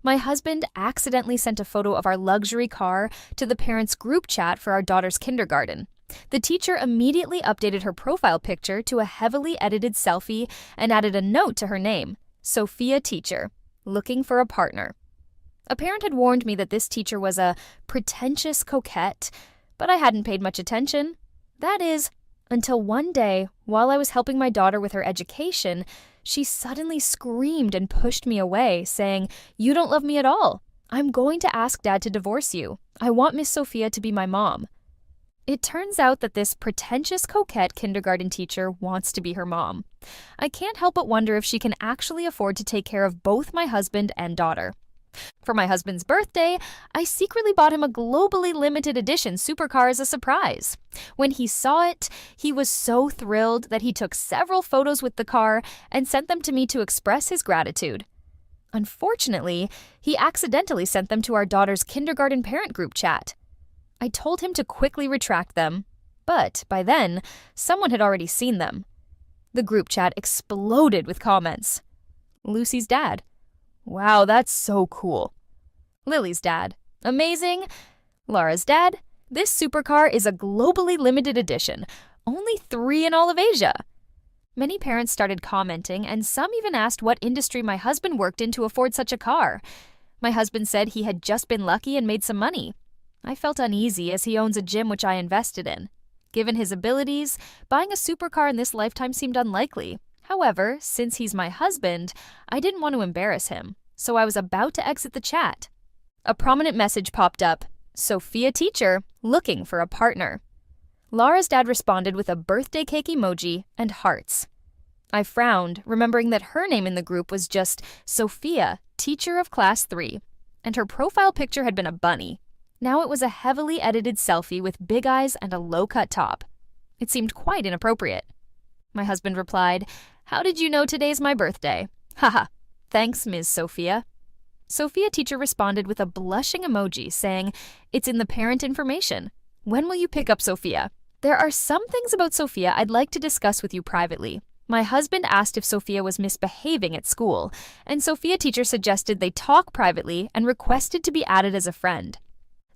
My husband accidentally sent a photo of our luxury car to the parents' group chat for our daughter's kindergarten. The teacher immediately updated her profile picture to a heavily edited selfie and added a note to her name, Sophia Teacher, looking for a partner. A parent had warned me that this teacher was a pretentious coquette, but I hadn't paid much attention. That is, until one day, while I was helping my daughter with her education, she suddenly screamed and pushed me away, saying, "You don't love me at all. I'm going to ask Dad to divorce you. I want Miss Sophia to be my mom." It turns out that this pretentious coquette kindergarten teacher wants to be her mom. I can't help but wonder if she can actually afford to take care of both my husband and daughter. For my husband's birthday, I secretly bought him a globally limited edition supercar as a surprise. When he saw it, he was so thrilled that he took several photos with the car and sent them to me to express his gratitude. Unfortunately, he accidentally sent them to our daughter's kindergarten parent group chat. I told him to quickly retract them, but by then, someone had already seen them. The group chat exploded with comments. Lucy's dad: "Wow, that's so cool." Lily's dad: "Amazing." Laura's dad: "This supercar is a globally limited edition. Only 3 in all of Asia." Many parents started commenting, and some even asked what industry my husband worked in to afford such a car. My husband said he had just been lucky and made some money. I felt uneasy as he owns a gym which I invested in. Given his abilities, buying a supercar in this lifetime seemed unlikely. However, since he's my husband, I didn't want to embarrass him, so I was about to exit the chat. A prominent message popped up: Sophia Teacher, looking for a partner. Laura's dad responded with a birthday cake emoji and hearts. I frowned, remembering that her name in the group was just Sophia, Teacher of Class 3, and her profile picture had been a bunny. Now it was a heavily edited selfie with big eyes and a low-cut top. It seemed quite inappropriate. My husband replied, "How did you know today's my birthday?" "Haha, thanks, Ms. Sophia." Sophia Teacher responded with a blushing emoji saying, "It's in the parent information. When will you pick up Sophia?" There are some things about Sophia I'd like to discuss with you privately. My husband asked if Sophia was misbehaving at school, and Sophia Teacher suggested they talk privately and requested to be added as a friend.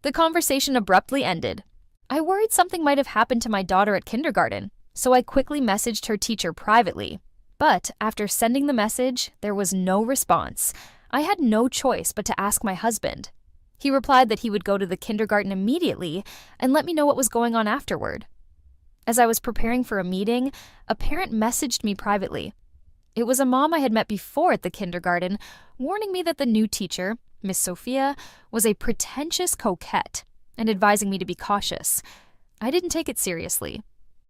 The conversation abruptly ended. I worried something might have happened to my daughter at kindergarten, so I quickly messaged her teacher privately. But after sending the message, there was no response. I had no choice but to ask my husband. He replied that he would go to the kindergarten immediately and let me know what was going on afterward. As I was preparing for a meeting, a parent messaged me privately. It was a mom I had met before at the kindergarten, warning me that the new teacher, Miss Sophia, was a pretentious coquette and advising me to be cautious. I didn't take it seriously.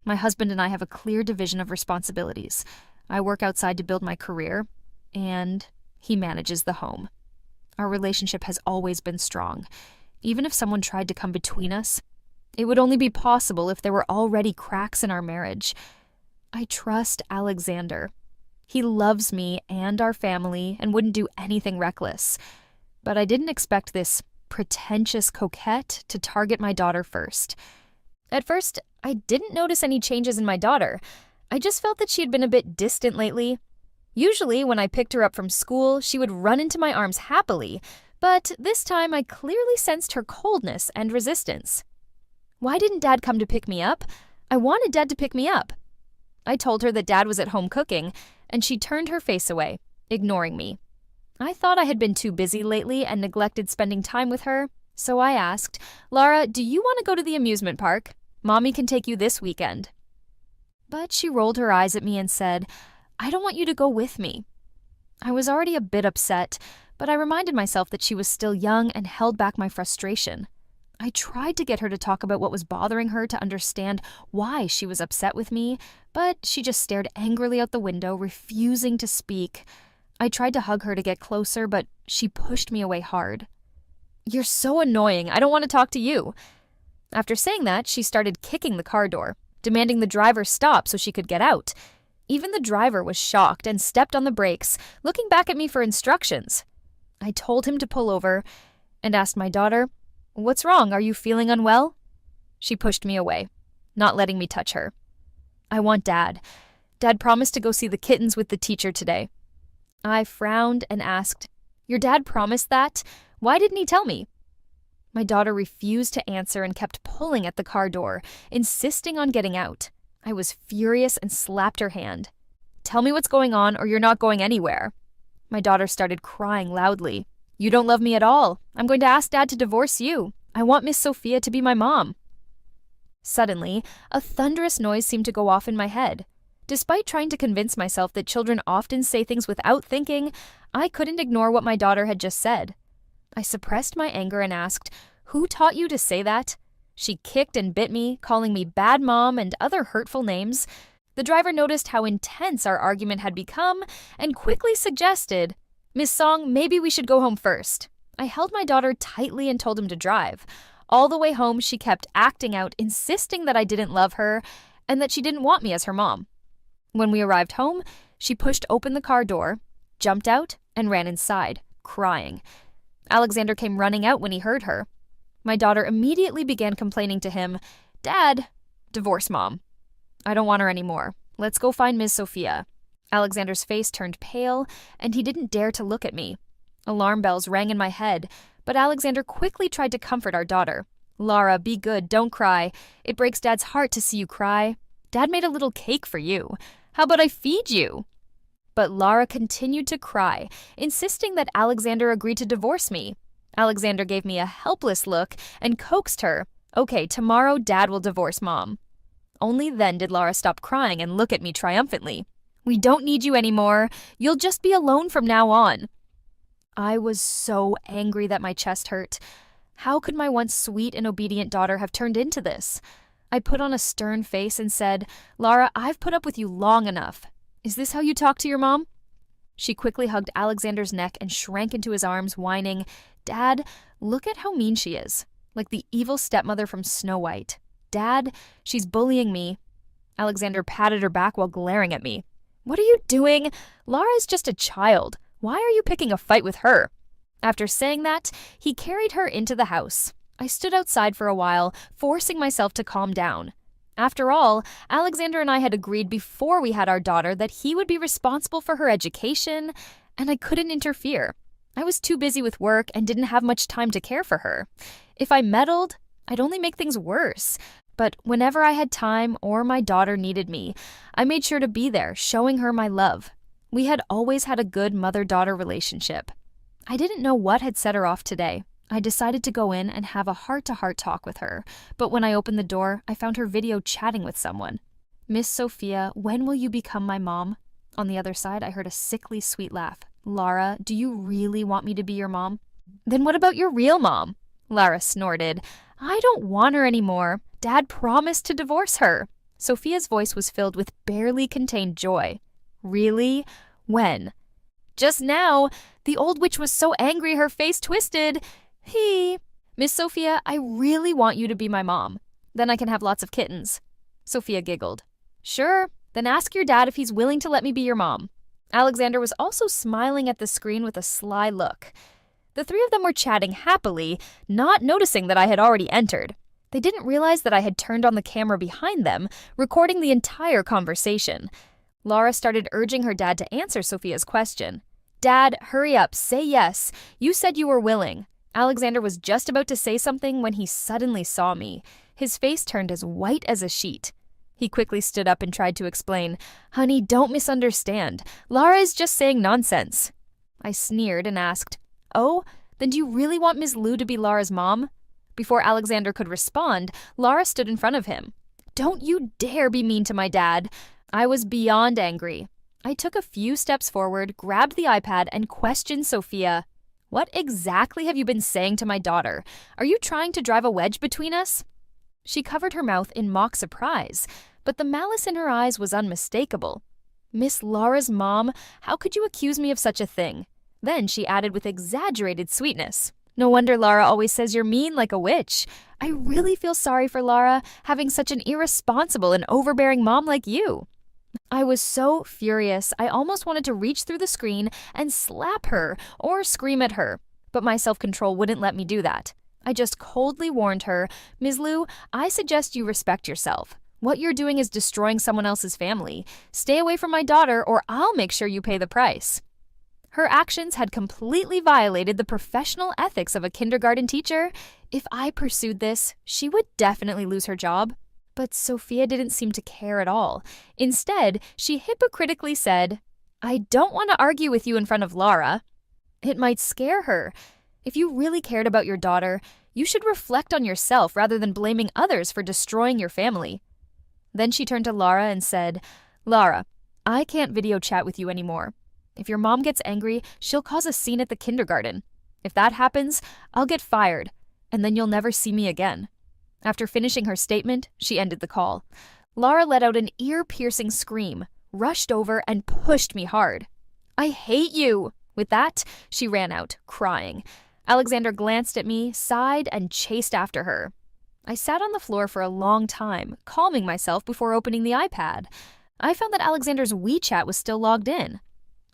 My husband and I have a clear division of responsibilities. I work outside to build my career, and he manages the home. Our relationship has always been strong. Even if someone tried to come between us, it would only be possible if there were already cracks in our marriage. I trust Alexander. He loves me and our family and wouldn't do anything reckless. But I didn't expect this pretentious coquette to target my daughter first. At first, I didn't notice any changes in my daughter. I just felt that she had been a bit distant lately. Usually, when I picked her up from school, she would run into my arms happily, but this time I clearly sensed her coldness and resistance. "Why didn't Dad come to pick me up? I wanted Dad to pick me up." I told her that Dad was at home cooking, and she turned her face away, ignoring me. I thought I had been too busy lately and neglected spending time with her, so I asked, "Laura, do you want to go to the amusement park? Mommy can take you this weekend." But she rolled her eyes at me and said, "I don't want you to go with me." I was already a bit upset, but I reminded myself that she was still young and held back my frustration. I tried to get her to talk about what was bothering her to understand why she was upset with me, but she just stared angrily out the window, refusing to speak. I tried to hug her to get closer, but she pushed me away hard. "You're so annoying. I don't want to talk to you." After saying that, she started kicking the car door, demanding the driver stop so she could get out. Even the driver was shocked and stepped on the brakes, looking back at me for instructions. I told him to pull over and asked my daughter, "What's wrong? Are you feeling unwell?" She pushed me away, not letting me touch her. "I want Dad. Dad promised to go see the kittens with the teacher today." I frowned and asked, Your dad promised that? Why didn't he tell me? My daughter refused to answer and kept pulling at the car door, insisting on getting out. I was furious and slapped her hand. Tell me what's going on or you're not going anywhere. My daughter started crying loudly. You don't love me at all. I'm going to ask Dad to divorce you. I want Miss Sophia to be my mom. Suddenly, a thunderous noise seemed to go off in my head. Despite trying to convince myself that children often say things without thinking, I couldn't ignore what my daughter had just said. I suppressed my anger and asked, Who taught you to say that? She kicked and bit me, calling me bad mom and other hurtful names. The driver noticed how intense our argument had become and quickly suggested, Miss Song, maybe we should go home first. I held my daughter tightly and told him to drive. All the way home, she kept acting out, insisting that I didn't love her and that she didn't want me as her mom. When we arrived home, she pushed open the car door, jumped out, and ran inside, crying. Alexander came running out when he heard her. My daughter immediately began complaining to him, Dad, divorce mom. I don't want her anymore. Let's go find Ms. Sophia. Alexander's face turned pale, and he didn't dare to look at me. Alarm bells rang in my head, but Alexander quickly tried to comfort our daughter. Lara, be good, don't cry. It breaks Dad's heart to see you cry. Dad made a little cake for you. How about I feed you? But Lara continued to cry, insisting that Alexander agreed to divorce me. Alexander gave me a helpless look and coaxed her. Okay, tomorrow Dad will divorce Mom. Only then did Lara stop crying and look at me triumphantly. We don't need you anymore. You'll just be alone from now on. I was so angry that my chest hurt. How could my once sweet and obedient daughter have turned into this? I put on a stern face and said, Lara, I've put up with you long enough. Is this how you talk to your mom? She quickly hugged Alexander's neck and shrank into his arms, whining, Dad, look at how mean she is, like the evil stepmother from Snow White. Dad, she's bullying me. Alexander patted her back while glaring at me. What are you doing? Lara is just a child. Why are you picking a fight with her? After saying that, he carried her into the house. I stood outside for a while, forcing myself to calm down. After all, Alexander and I had agreed before we had our daughter that he would be responsible for her education, and I couldn't interfere. I was too busy with work and didn't have much time to care for her. If I meddled, I'd only make things worse. But whenever I had time or my daughter needed me, I made sure to be there, showing her my love. We had always had a good mother-daughter relationship. I didn't know what had set her off today. I decided to go in and have a heart-to-heart talk with her, but when I opened the door, I found her video chatting with someone. Miss Sophia, when will you become my mom? On the other side, I heard a sickly sweet laugh. Lara, do you really want me to be your mom? Then what about your real mom? Lara snorted. I don't want her anymore. Dad promised to divorce her. Sophia's voice was filled with barely contained joy. Really? When? Just now. The old witch was so angry her face twisted. Miss Sophia, I really want you to be my mom. Then I can have lots of kittens. Sophia giggled. Sure, then ask your dad if he's willing to let me be your mom. Alexander was also smiling at the screen with a sly look. The three of them were chatting happily, not noticing that I had already entered. They didn't realize that I had turned on the camera behind them, recording the entire conversation. Lara started urging her dad to answer Sophia's question. Dad, hurry up, say yes. You said you were willing. Alexander was just about to say something when he suddenly saw me. His face turned as white as a sheet. He quickly stood up and tried to explain, Honey, don't misunderstand. Lara is just saying nonsense. I sneered and asked, Oh, then do you really want Ms. Liu to be Lara's mom? Before Alexander could respond, Lara stood in front of him. Don't you dare be mean to my dad. I was beyond angry. I took a few steps forward, grabbed the iPad, and questioned Sophia. What exactly have you been saying to my daughter? Are you trying to drive a wedge between us? She covered her mouth in mock surprise, but the malice in her eyes was unmistakable. Miss Lara's mom, how could you accuse me of such a thing? Then she added with exaggerated sweetness. No wonder Lara always says you're mean like a witch. I really feel sorry for Lara, having such an irresponsible and overbearing mom like you. I was so furious, I almost wanted to reach through the screen and slap her or scream at her, but my self-control wouldn't let me do that. I just coldly warned her, Ms. Liu, I suggest you respect yourself. What you're doing is destroying someone else's family. Stay away from my daughter or I'll make sure you pay the price. Her actions had completely violated the professional ethics of a kindergarten teacher. If I pursued this, she would definitely lose her job. But Sophia didn't seem to care at all. Instead, she hypocritically said, "I don't want to argue with you in front of Laura." It might scare her. If you really cared about your daughter, you should reflect on yourself rather than blaming others for destroying your family. Then she turned to Laura and said, "Laura, I can't video chat with you anymore. If your mom gets angry, she'll cause a scene at the kindergarten. If that happens, I'll get fired, and then you'll never see me again." After finishing her statement, she ended the call. Laura let out an ear-piercing scream, rushed over, and pushed me hard. "I hate you!" With that, she ran out, crying. Alexander glanced at me, sighed, and chased after her. I sat on the floor for a long time, calming myself before opening the iPad. I found that Alexander's WeChat was still logged in.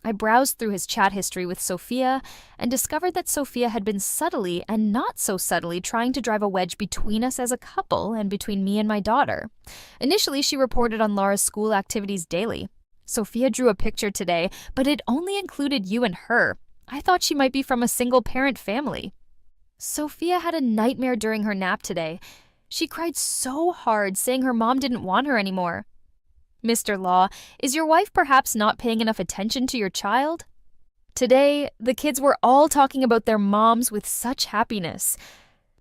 I browsed through his chat history with Sophia and discovered that Sophia had been subtly and not so subtly trying to drive a wedge between us as a couple and between me and my daughter. Initially, she reported on Laura's school activities daily. "Sophia drew a picture today, but it only included you and her. I thought she might be from a single-parent family." Sophia had a nightmare during her nap today. She cried so hard, saying her mom didn't want her anymore. "Mr. Law, is your wife perhaps not paying enough attention to your child?" Today, the kids were all talking about their moms with such happiness.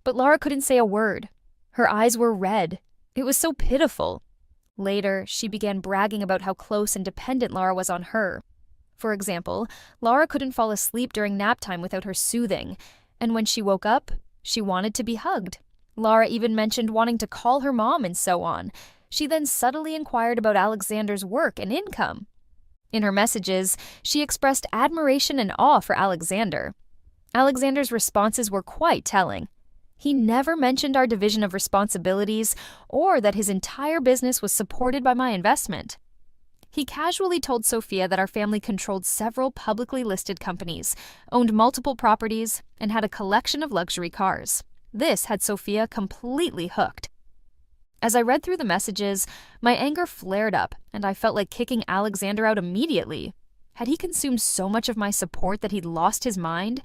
But Laura couldn't say a word. Her eyes were red. It was so pitiful. Later, she began bragging about how close and dependent Laura was on her. For example, Laura couldn't fall asleep during nap time without her soothing, and when she woke up, she wanted to be hugged. Laura even mentioned wanting to call her mom and so on. She then subtly inquired about Alexander's work and income. In her messages, she expressed admiration and awe for Alexander. Alexander's responses were quite telling. He never mentioned our division of responsibilities or that his entire business was supported by my investment. He casually told Sophia that our family controlled several publicly listed companies, owned multiple properties, and had a collection of luxury cars. This had Sophia completely hooked. As I read through the messages, my anger flared up, and I felt like kicking Alexander out immediately. Had he consumed so much of my support that he'd lost his mind?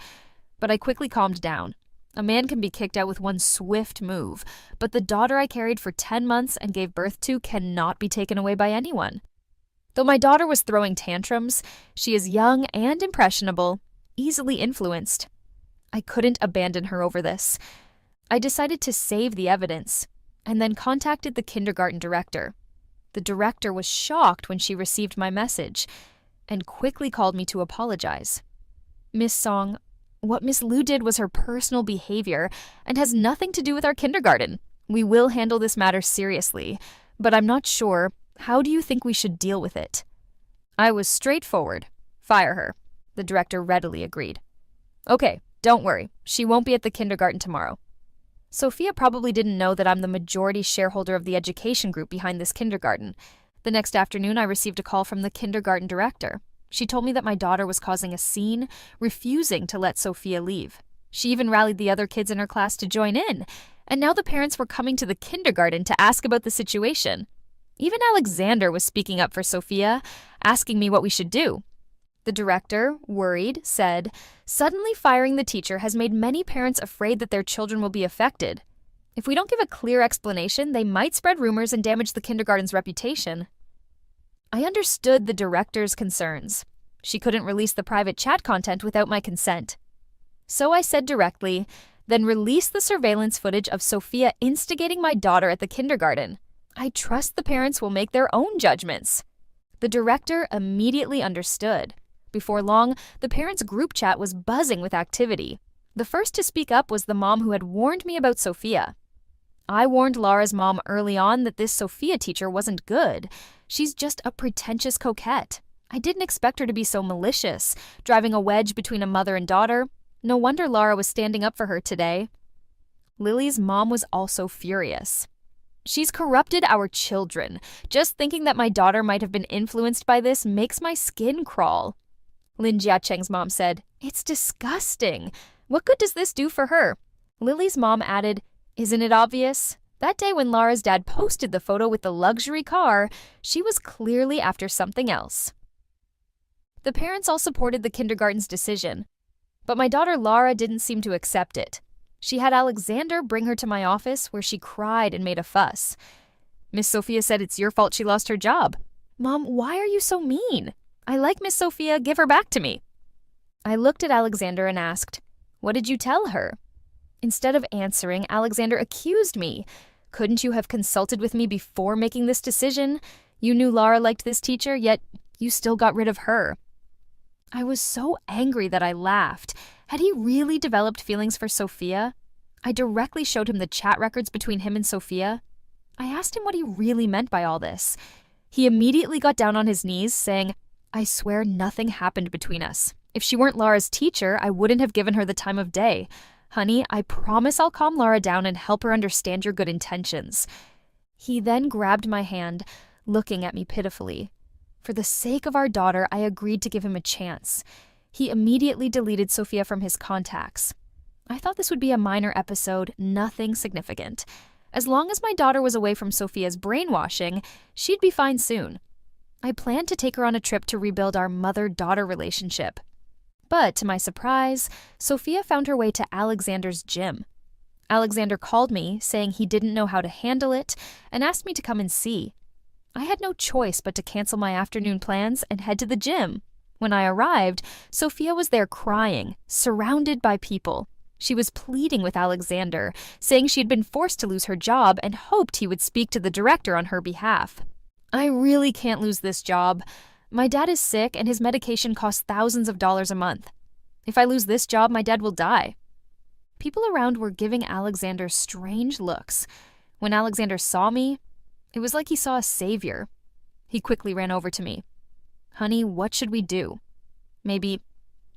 But I quickly calmed down. A man can be kicked out with one swift move, but the daughter I carried for 10 months and gave birth to cannot be taken away by anyone. Though my daughter was throwing tantrums, she is young and impressionable, easily influenced. I couldn't abandon her over this. I decided to save the evidence, and then contacted the kindergarten director. The director was shocked when she received my message, and quickly called me to apologize. "Miss Song, what Miss Liu did was her personal behavior and has nothing to do with our kindergarten. We will handle this matter seriously, but I'm not sure. How do you think we should deal with it?" I was straightforward. "Fire her." The director readily agreed. "Okay, don't worry. She won't be at the kindergarten tomorrow." Sophia probably didn't know that I'm the majority shareholder of the education group behind this kindergarten. The next afternoon, I received a call from the kindergarten director. She told me that my daughter was causing a scene, refusing to let Sophia leave. She even rallied the other kids in her class to join in, and now the parents were coming to the kindergarten to ask about the situation. Even Alexander was speaking up for Sophia, asking me what we should do. The director, worried, said, "Suddenly firing the teacher has made many parents afraid that their children will be affected. If we don't give a clear explanation, they might spread rumors and damage the kindergarten's reputation." I understood the director's concerns. She couldn't release the private chat content without my consent. So I said directly, "Then release the surveillance footage of Sophia instigating my daughter at the kindergarten. I trust the parents will make their own judgments." The director immediately understood. Before long, the parents' group chat was buzzing with activity. The first to speak up was the mom who had warned me about Sophia. I warned Laura's mom early on that this Sophia teacher wasn't good. She's just a pretentious coquette. I didn't expect her to be so malicious, driving a wedge between a mother and daughter. No wonder Laura was standing up for her today. Lily's mom was also furious. "She's corrupted our children. Just thinking that my daughter might have been influenced by this makes my skin crawl." Lin Jiacheng's mom said, "It's disgusting. What good does this do for her?" Lily's mom added, "Isn't it obvious? That day when Laura's dad posted the photo with the luxury car, she was clearly after something else." The parents all supported the kindergarten's decision, but my daughter Lara didn't seem to accept it. She had Alexander bring her to my office where she cried and made a fuss. Miss Sophia said it's your fault she lost her job. Mom, why are you so mean? I like Miss Sophia, give her back to me. I looked at Alexander and asked, what did you tell her? Instead of answering, Alexander accused me. Couldn't you have consulted with me before making this decision? You knew Lara liked this teacher, yet you still got rid of her. I was so angry that I laughed. Had he really developed feelings for Sophia? I directly showed him the chat records between him and Sophia. I asked him what he really meant by all this. He immediately got down on his knees, saying, I swear nothing happened between us. If she weren't Lara's teacher, I wouldn't have given her the time of day. Honey, I promise I'll calm Lara down and help her understand your good intentions. He then grabbed my hand, looking at me pitifully. For the sake of our daughter, I agreed to give him a chance. He immediately deleted Sophia from his contacts. I thought this would be a minor episode, nothing significant. As long as my daughter was away from Sophia's brainwashing, she'd be fine soon. I planned to take her on a trip to rebuild our mother-daughter relationship. But to my surprise, Sophia found her way to Alexander's gym. Alexander called me, saying he didn't know how to handle it, and asked me to come and see. I had no choice but to cancel my afternoon plans and head to the gym. When I arrived, Sophia was there crying, surrounded by people. She was pleading with Alexander, saying she had been forced to lose her job and hoped he would speak to the director on her behalf. I really can't lose this job. My dad is sick and his medication costs thousands of dollars a month. If I lose this job, my dad will die. People around were giving Alexander strange looks. When Alexander saw me, it was like he saw a savior. He quickly ran over to me. Honey, what should we do? Maybe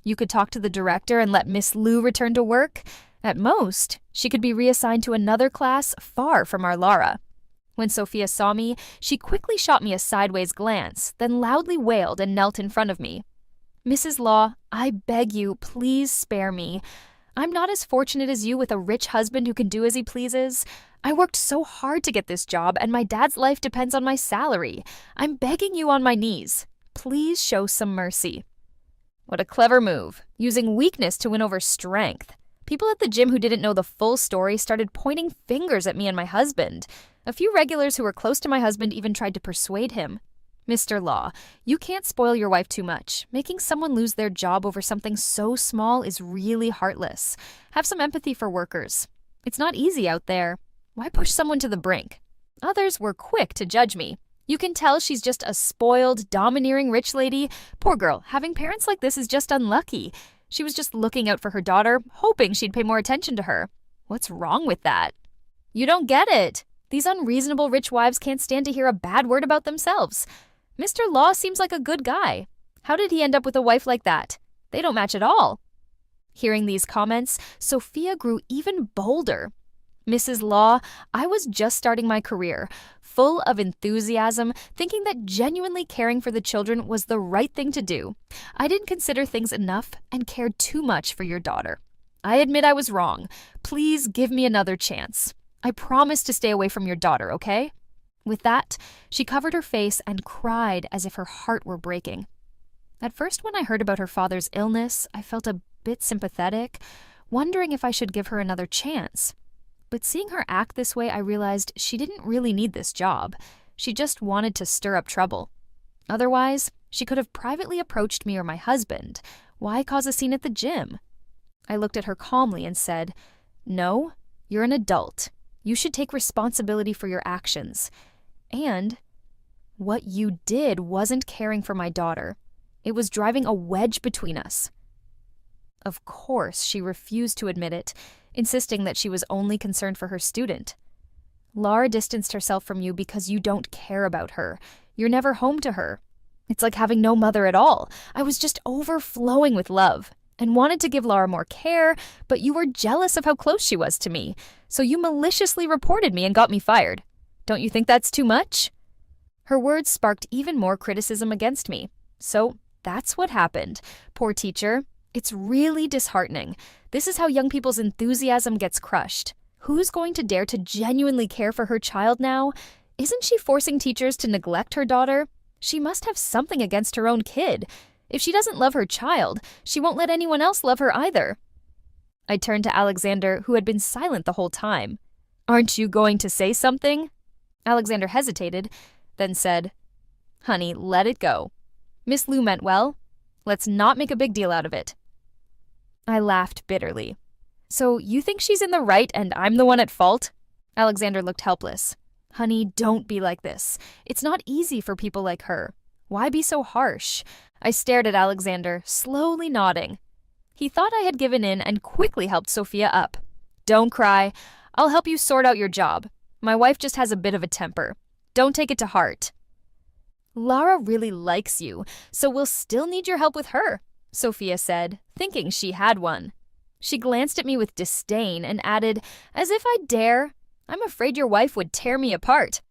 you could talk to the director and let Miss Lou return to work? At most, she could be reassigned to another class far from our Lara. When Sophia saw me, she quickly shot me a sideways glance, then loudly wailed and knelt in front of me. Mrs. Law, I beg you, please spare me. I'm not as fortunate as you with a rich husband who can do as he pleases. I worked so hard to get this job, and my dad's life depends on my salary. I'm begging you on my knees. Please show some mercy. What a clever move, using weakness to win over strength. People at the gym who didn't know the full story started pointing fingers at me and my husband. A few regulars who were close to my husband even tried to persuade him. Mr. Law, you can't spoil your wife too much. Making someone lose their job over something so small is really heartless. Have some empathy for workers. It's not easy out there. Why push someone to the brink? Others were quick to judge me. You can tell she's just a spoiled, domineering rich lady. Poor girl, having parents like this is just unlucky. She was just looking out for her daughter, hoping she'd pay more attention to her. What's wrong with that? You don't get it. These unreasonable rich wives can't stand to hear a bad word about themselves. Mr. Law seems like a good guy. How did he end up with a wife like that? They don't match at all. Hearing these comments, Sophia grew even bolder. Mrs. Law, I was just starting my career, full of enthusiasm, thinking that genuinely caring for the children was the right thing to do. I didn't consider things enough and cared too much for your daughter. I admit I was wrong. Please give me another chance. I promise to stay away from your daughter, okay? With that, she covered her face and cried as if her heart were breaking. At first, when I heard about her father's illness, I felt a bit sympathetic, wondering if I should give her another chance. But seeing her act this way, I realized she didn't really need this job. She just wanted to stir up trouble. Otherwise, she could have privately approached me or my husband. Why cause a scene at the gym? I looked at her calmly and said, "No, you're an adult. You should take responsibility for your actions. And what you did wasn't caring for my daughter. It was driving a wedge between us." Of course, she refused to admit it, insisting that she was only concerned for her student. Lara distanced herself from you because you don't care about her. You're never home to her. It's like having no mother at all. I was just overflowing with love and wanted to give Lara more care, but you were jealous of how close she was to me, so you maliciously reported me and got me fired. Don't you think that's too much? Her words sparked even more criticism against me. So that's what happened. Poor teacher. It's really disheartening. This is how young people's enthusiasm gets crushed. Who's going to dare to genuinely care for her child now? Isn't she forcing teachers to neglect her daughter? She must have something against her own kid. If she doesn't love her child, she won't let anyone else love her either. I turned to Alexander, who had been silent the whole time. Aren't you going to say something? Alexander hesitated, then said, Honey, let it go. Miss Lou meant well. Let's not make a big deal out of it. I laughed bitterly. So you think she's in the right and I'm the one at fault? Alexander looked helpless. Honey, don't be like this. It's not easy for people like her. Why be so harsh? I stared at Alexander, slowly nodding. He thought I had given in and quickly helped Sophia up. Don't cry. I'll help you sort out your job. My wife just has a bit of a temper. Don't take it to heart. Lara really likes you, so we'll still need your help with her, Sophia said, thinking she had one. She glanced at me with disdain and added, as if I'd dare. I'm afraid your wife would tear me apart.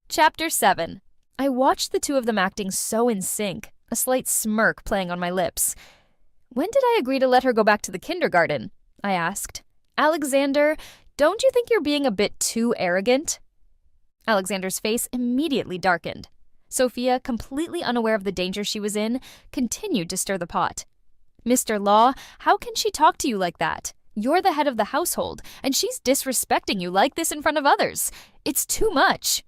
Chapter 7. I watched the two of them acting so in sync, a slight smirk playing on my lips. When did I agree to let her go back to the kindergarten? I asked. Alexander, don't you think you're being a bit too arrogant? Alexander's face immediately darkened. Sophia, completely unaware of the danger she was in, continued to stir the pot. Mr. Law, how can she talk to you like that? You're the head of the household, and she's disrespecting you like this in front of others. It's too much.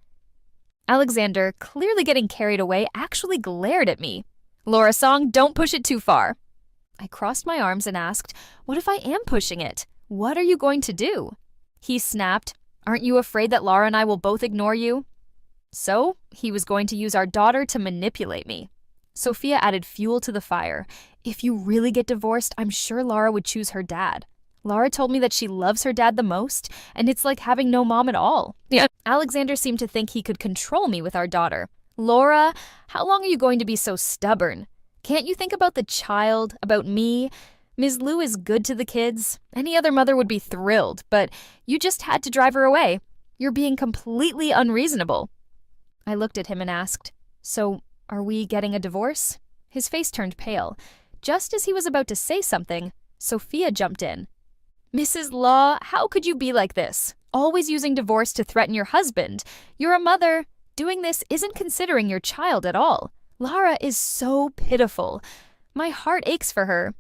Alexander, clearly getting carried away, actually glared at me. Laura Song, don't push it too far. I crossed my arms and asked, what if I am pushing it? What are you going to do? He snapped, aren't you afraid that Laura and I will both ignore you? So, he was going to use our daughter to manipulate me. Sophia added fuel to the fire. If you really get divorced, I'm sure Laura would choose her dad. Laura told me that she loves her dad the most, and it's like having no mom at all. Yeah. Alexander seemed to think he could control me with our daughter. Laura, how long are you going to be so stubborn? Can't you think about the child, about me? Ms. Lou is good to the kids. Any other mother would be thrilled, but you just had to drive her away. You're being completely unreasonable. I looked at him and asked, so, are we getting a divorce? His face turned pale. Just as he was about to say something, Sophia jumped in. Mrs. Law, how could you be like this? Always using divorce to threaten your husband. You're a mother. Doing this isn't considering your child at all. Lara is so pitiful. My heart aches for her.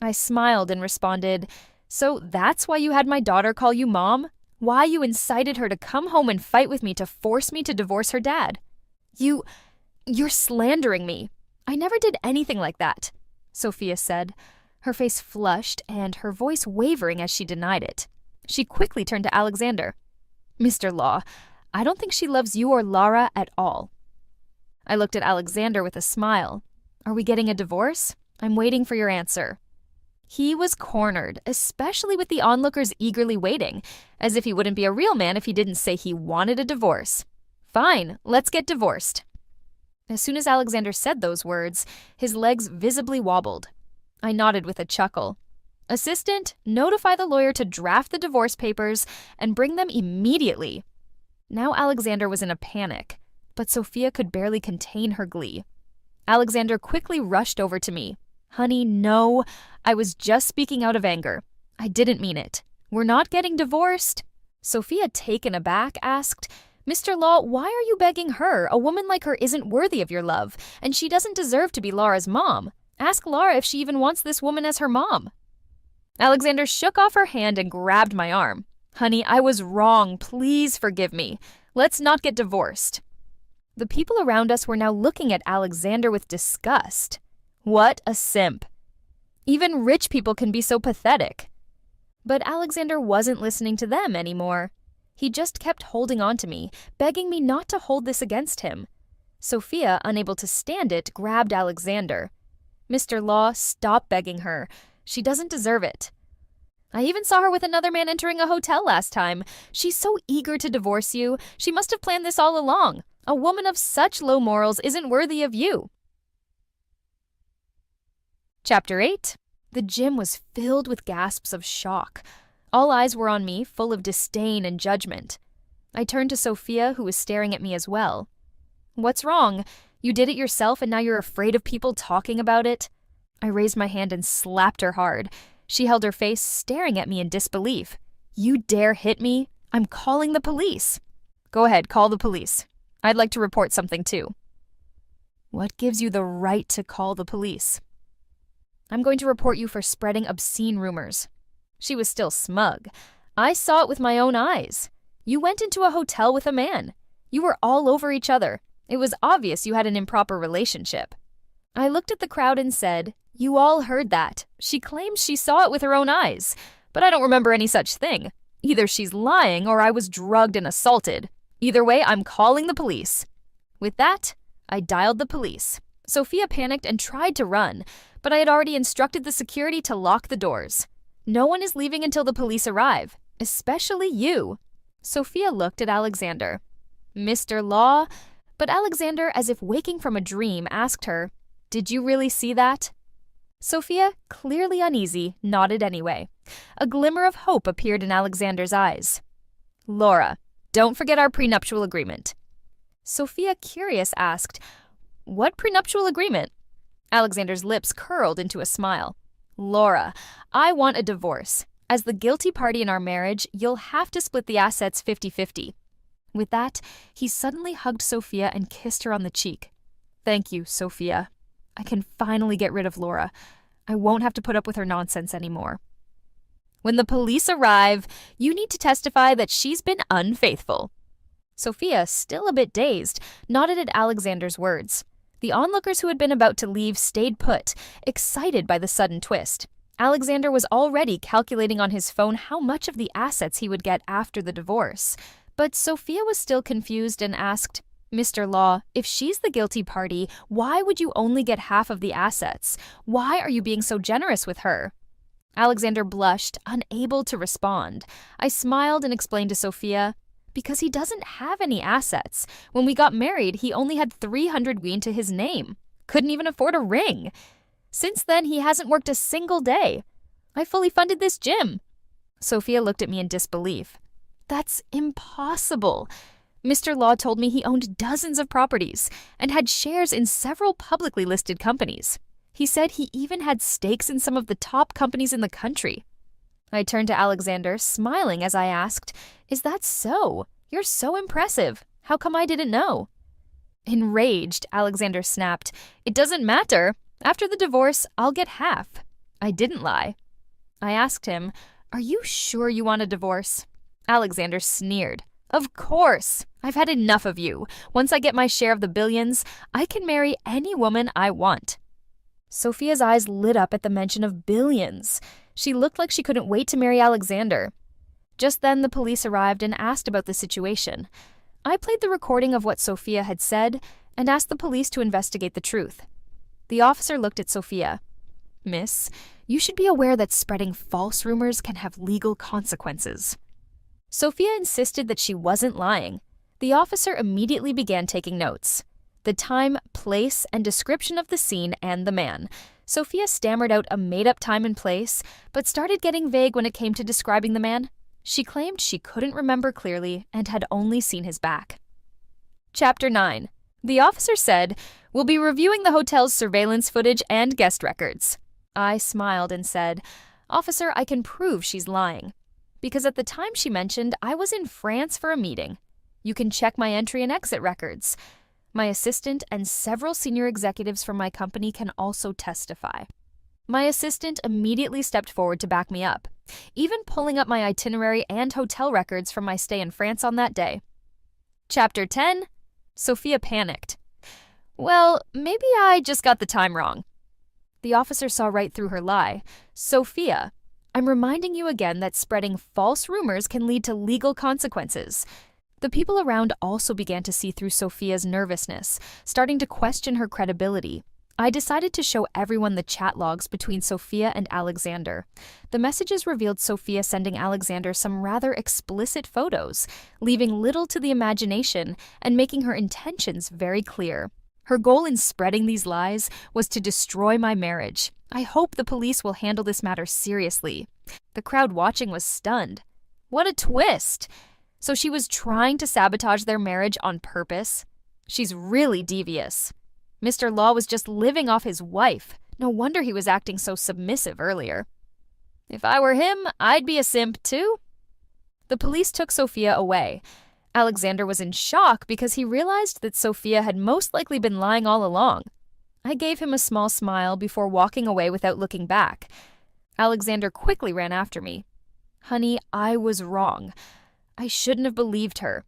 I smiled and responded, so that's why you had my daughter call you mom? Why you incited her to come home and fight with me to force me to divorce her dad? You're slandering me. I never did anything like that, Sophia said, her face flushed and her voice wavering as she denied it. She quickly turned to Alexander. Mr. Law, I don't think she loves you or Lara at all. I looked at Alexander with a smile. Are we getting a divorce? I'm waiting for your answer. He was cornered, especially with the onlookers eagerly waiting, as if he wouldn't be a real man if he didn't say he wanted a divorce. Fine, let's get divorced. As soon as Alexander said those words, his legs visibly wobbled. I nodded with a chuckle. Assistant, notify the lawyer to draft the divorce papers and bring them immediately. Now Alexander was in a panic, but Sophia could barely contain her glee. Alexander quickly rushed over to me. Honey, no. I was just speaking out of anger. I didn't mean it. We're not getting divorced. Sophia, taken aback, asked, Mr. Law, why are you begging her? A woman like her isn't worthy of your love, and she doesn't deserve to be Laura's mom. Ask Laura if she even wants this woman as her mom. Alexander shook off her hand and grabbed my arm. Honey, I was wrong. Please forgive me. Let's not get divorced. The people around us were now looking at Alexander with disgust. What a simp. Even rich people can be so pathetic. But Alexander wasn't listening to them anymore. He just kept holding on to me, begging me not to hold this against him. Sophia, unable to stand it, grabbed Alexander. Mr. Law, stop begging her. She doesn't deserve it. I even saw her with another man entering a hotel last time. She's so eager to divorce you. She must have planned this all along. A woman of such low morals isn't worthy of you. Chapter 8. The gym was filled with gasps of shock. All eyes were on me, full of disdain and judgment. I turned to Sophia, who was staring at me as well. What's wrong? You did it yourself and now you're afraid of people talking about it? I raised my hand and slapped her hard. She held her face, staring at me in disbelief. You dare hit me? I'm calling the police. Go ahead, call the police. I'd like to report something too. What gives you the right to call the police? I'm going to report you for spreading obscene rumors. She was still smug. I saw it with my own eyes. You went into a hotel with a man. You were all over each other. It was obvious you had an improper relationship. I looked at the crowd and said, "You all heard that. She claims she saw it with her own eyes, but I don't remember any such thing. Either she's lying or I was drugged and assaulted. Either way, I'm calling the police." With that, I dialed the police. Sophia panicked and tried to run, but I had already instructed the security to lock the doors. No one is leaving until the police arrive, especially you. Sophia looked at Alexander. Mr. Law? But Alexander, as if waking from a dream, asked her, "Did you really see that?" Sophia, clearly uneasy, nodded anyway. A glimmer of hope appeared in Alexander's eyes. "Laura, don't forget our prenuptial agreement." Sophia, curious, asked, "What prenuptial agreement?" Alexander's lips curled into a smile. "Laura, I want a divorce. As the guilty party in our marriage, you'll have to split the assets 50-50. With that, he suddenly hugged Sophia and kissed her on the cheek. "Thank you, Sophia. I can finally get rid of Laura. I won't have to put up with her nonsense anymore. When the police arrive, you need to testify that she's been unfaithful." Sophia, still a bit dazed, nodded at Alexander's words. The onlookers who had been about to leave stayed put, excited by the sudden twist. Alexander was already calculating on his phone how much of the assets he would get after the divorce. But Sophia was still confused and asked, "Mr. Law, if she's the guilty party, why would you only get half of the assets? Why are you being so generous with her?" Alexander blushed, unable to respond. I smiled and explained to Sophia, "Because he doesn't have any assets. When we got married, he only had 300 wien to his name. Couldn't even afford a ring. Since then, he hasn't worked a single day. I fully funded this gym." Sophia looked at me in disbelief. "That's impossible. Mr. Law told me he owned dozens of properties and had shares in several publicly listed companies. He said he even had stakes in some of the top companies in the country." I turned to Alexander, smiling as I asked, "Is that so? You're so impressive. How come I didn't know?" Enraged, Alexander snapped, "It doesn't matter. After the divorce, I'll get half." I didn't lie. I asked him, "Are you sure you want a divorce?" Alexander sneered. "Of course. I've had enough of you. Once I get my share of the billions, I can marry any woman I want." Sophia's eyes lit up at the mention of billions. She looked like she couldn't wait to marry Alexander. Just then, the police arrived and asked about the situation. I played the recording of what Sophia had said and asked the police to investigate the truth. The officer looked at Sophia. "Miss, you should be aware that spreading false rumors can have legal consequences." Sophia insisted that she wasn't lying. The officer immediately began taking notes. The time, place, and description of the scene and the man. Sophia stammered out a made-up time and place, but started getting vague when it came to describing the man. She claimed she couldn't remember clearly and had only seen his back. Chapter 9. The officer said, "We'll be reviewing the hotel's surveillance footage and guest records." I smiled and said, "Officer, I can prove she's lying. Because at the time she mentioned, I was in France for a meeting. You can check my entry and exit records. My assistant and several senior executives from my company can also testify." My assistant immediately stepped forward to back me up, even pulling up my itinerary and hotel records from my stay in France on that day. Chapter 10. Sophia panicked. "Well, maybe I just got the time wrong." The officer saw right through her lie. "Sophia, I'm reminding you again that spreading false rumors can lead to legal consequences." The people around also began to see through Sophia's nervousness, starting to question her credibility. I decided to show everyone the chat logs between Sophia and Alexander. The messages revealed Sophia sending Alexander some rather explicit photos, leaving little to the imagination and making her intentions very clear. Her goal in spreading these lies was to destroy my marriage. I hope the police will handle this matter seriously. The crowd watching was stunned. What a twist! So she was trying to sabotage their marriage on purpose? She's really devious. Mr. Law was just living off his wife. No wonder he was acting so submissive earlier. If I were him, I'd be a simp too. The police took Sophia away. Alexander was in shock because he realized that Sophia had most likely been lying all along. I gave him a small smile before walking away without looking back. Alexander quickly ran after me. Honey, I was wrong. I shouldn't have believed her.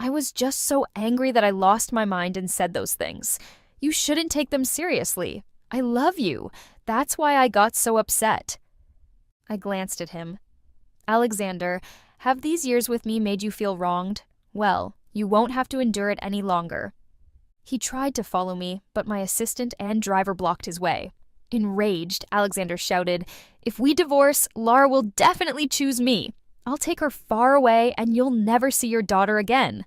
I was just so angry that I lost my mind and said those things. You shouldn't take them seriously. I love you. That's why I got so upset. I glanced at him. Alexander, have these years with me made you feel wronged? Well, you won't have to endure it any longer. He tried to follow me, but my assistant and driver blocked his way. Enraged, Alexander shouted, "If we divorce, Lara will definitely choose me. I'll take her far away and you'll never see your daughter again."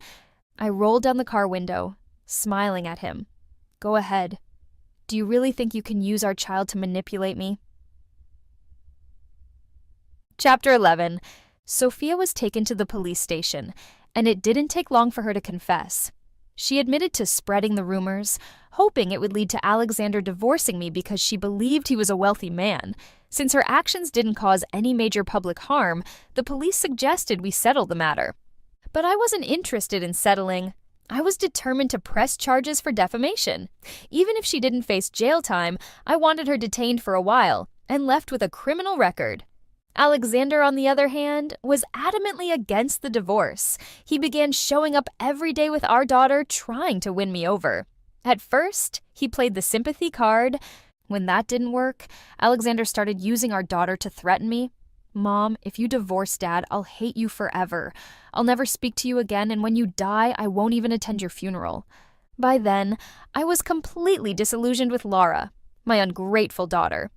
I rolled down the car window, smiling at him. Go ahead. Do you really think you can use our child to manipulate me? Chapter 11. Sophia was taken to the police station, and it didn't take long for her to confess. She admitted to spreading the rumors, hoping it would lead to Alexander divorcing me because she believed he was a wealthy man. Since her actions didn't cause any major public harm, the police suggested we settle the matter. But I wasn't interested in settling. I was determined to press charges for defamation. Even if she didn't face jail time, I wanted her detained for a while and left with a criminal record. Alexander, on the other hand, was adamantly against the divorce. He began showing up every day with our daughter, trying to win me over. At first, he played the sympathy card. When that didn't work, Alexander started using our daughter to threaten me. Mom, if you divorce Dad, I'll hate you forever. I'll never speak to you again, and when you die, I won't even attend your funeral. By then, I was completely disillusioned with Lara, my ungrateful daughter.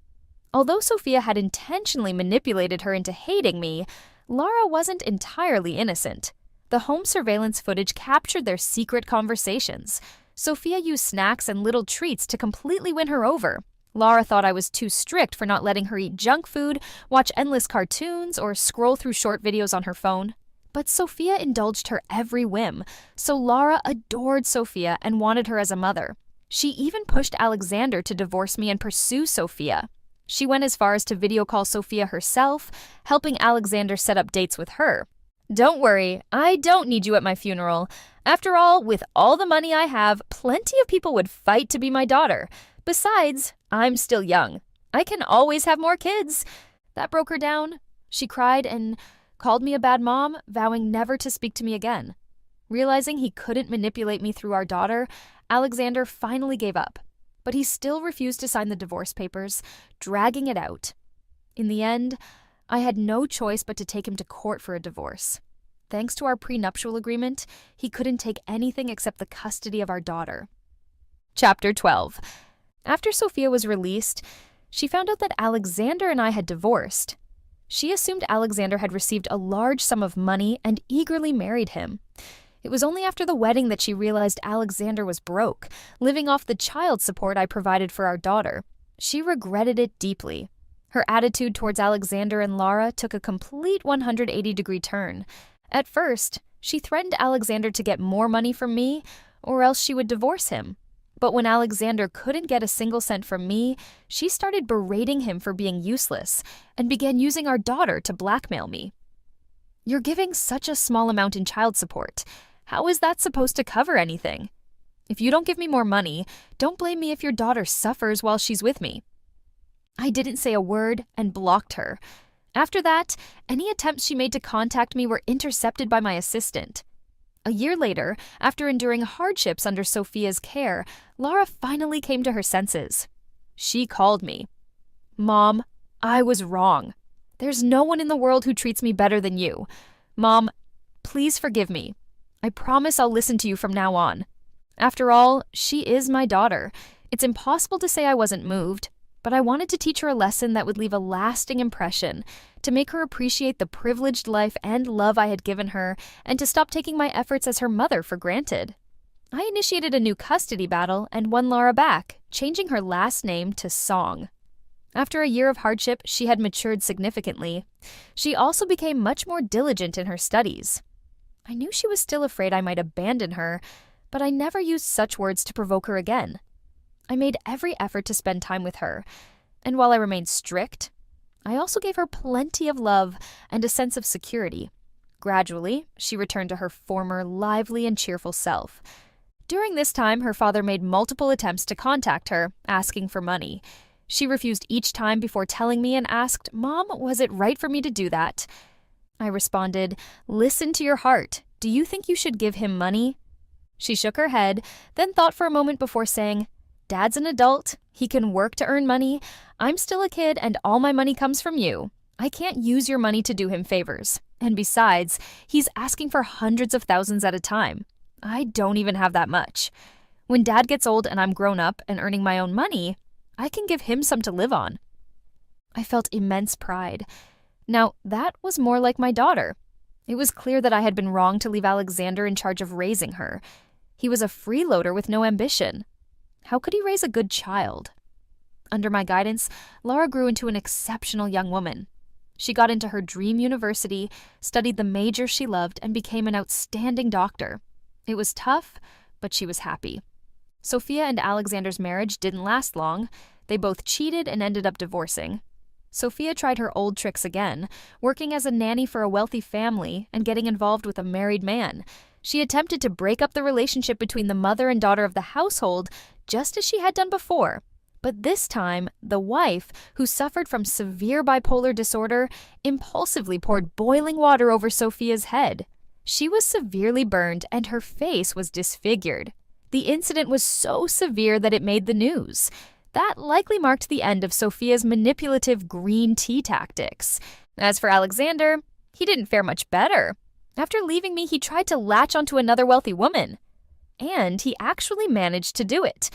Although Sophia had intentionally manipulated her into hating me, Lara wasn't entirely innocent. The home surveillance footage captured their secret conversations. Sophia used snacks and little treats to completely win her over. Lara thought I was too strict for not letting her eat junk food, watch endless cartoons, or scroll through short videos on her phone. But Sophia indulged her every whim, so Lara adored Sophia and wanted her as a mother. She even pushed Alexander to divorce me and pursue Sophia. She went as far as to video call Sophia herself, helping Alexander set up dates with her. Don't worry, I don't need you at my funeral. After all, with all the money I have, plenty of people would fight to be my daughter. Besides, I'm still young. I can always have more kids. That broke her down. She cried and called me a bad mom, vowing never to speak to me again. Realizing he couldn't manipulate me through our daughter, Alexander finally gave up. But he still refused to sign the divorce papers, dragging it out. In the end, I had no choice but to take him to court for a divorce. Thanks to our prenuptial agreement, he couldn't take anything except the custody of our daughter. Chapter 12. After Sophia was released, she found out that Alexander and I had divorced. She assumed Alexander had received a large sum of money and eagerly married him. It was only after the wedding that she realized Alexander was broke, living off the child support I provided for our daughter. She regretted it deeply. Her attitude towards Alexander and Lara took a complete 180-degree turn. At first, she threatened Alexander to get more money from me, or else she would divorce him. But when Alexander couldn't get a single cent from me, she started berating him for being useless and began using our daughter to blackmail me. "You're giving such a small amount in child support. How is that supposed to cover anything? If you don't give me more money, don't blame me if your daughter suffers while she's with me." I didn't say a word and blocked her. After that, any attempts she made to contact me were intercepted by my assistant. A year later, after enduring hardships under Sophia's care, Lara finally came to her senses. She called me. "Mom, I was wrong. There's no one in the world who treats me better than you. Mom, please forgive me. I promise I'll listen to you from now on." After all, she is my daughter. It's impossible to say I wasn't moved, but I wanted to teach her a lesson that would leave a lasting impression, to make her appreciate the privileged life and love I had given her, and to stop taking my efforts as her mother for granted. I initiated a new custody battle and won Lara back, changing her last name to Song. After a year of hardship, she had matured significantly. She also became much more diligent in her studies. I knew she was still afraid I might abandon her, but I never used such words to provoke her again. I made every effort to spend time with her, and while I remained strict, I also gave her plenty of love and a sense of security. Gradually, she returned to her former lively and cheerful self. During this time, her father made multiple attempts to contact her, asking for money. She refused each time before telling me and asked, "Mom, was it right for me to do that?" I responded, "Listen to your heart. Do you think you should give him money?" She shook her head, then thought for a moment before saying, "Dad's an adult. He can work to earn money. I'm still a kid and all my money comes from you. I can't use your money to do him favors. And besides, he's asking for hundreds of thousands at a time. I don't even have that much. When Dad gets old and I'm grown up and earning my own money, I can give him some to live on." I felt immense pride. Now, that was more like my daughter. It was clear that I had been wrong to leave Alexander in charge of raising her. He was a freeloader with no ambition. How could he raise a good child? Under my guidance, Laura grew into an exceptional young woman. She got into her dream university, studied the major she loved, and became an outstanding doctor. It was tough, but she was happy. Sophia and Alexander's marriage didn't last long. They both cheated and ended up divorcing. Sophia tried her old tricks again, working as a nanny for a wealthy family and getting involved with a married man. She attempted to break up the relationship between the mother and daughter of the household, just as she had done before. But this time, the wife, who suffered from severe bipolar disorder, impulsively poured boiling water over Sophia's head. She was severely burned and her face was disfigured. The incident was so severe that it made the news. That likely marked the end of Sophia's manipulative green tea tactics. As for Alexander, he didn't fare much better. After leaving me, he tried to latch onto another wealthy woman. And he actually managed to do it.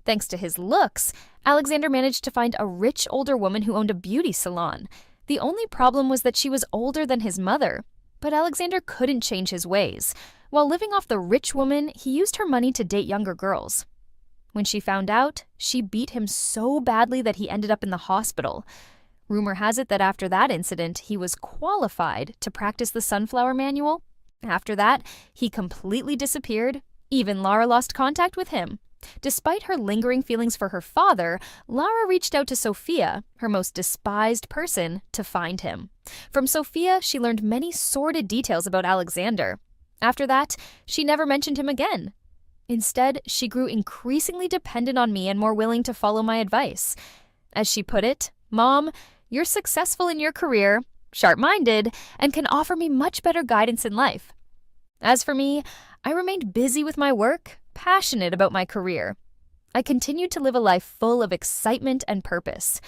Thanks to his looks, Alexander managed to find a rich older woman who owned a beauty salon. The only problem was that she was older than his mother. But Alexander couldn't change his ways. While living off the rich woman, he used her money to date younger girls. When she found out, she beat him so badly that he ended up in the hospital. Rumor has it that after that incident, he was qualified to practice the sunflower manual. After that, he completely disappeared. Even Laura lost contact with him. Despite her lingering feelings for her father, Laura reached out to Sophia, her most despised person, to find him. From Sophia, she learned many sordid details about Alexander. After that, she never mentioned him again. Instead, she grew increasingly dependent on me and more willing to follow my advice. As she put it, "Mom, you're successful in your career, sharp-minded, and can offer me much better guidance in life." As for me, I remained busy with my work, passionate about my career. I continued to live a life full of excitement and purpose.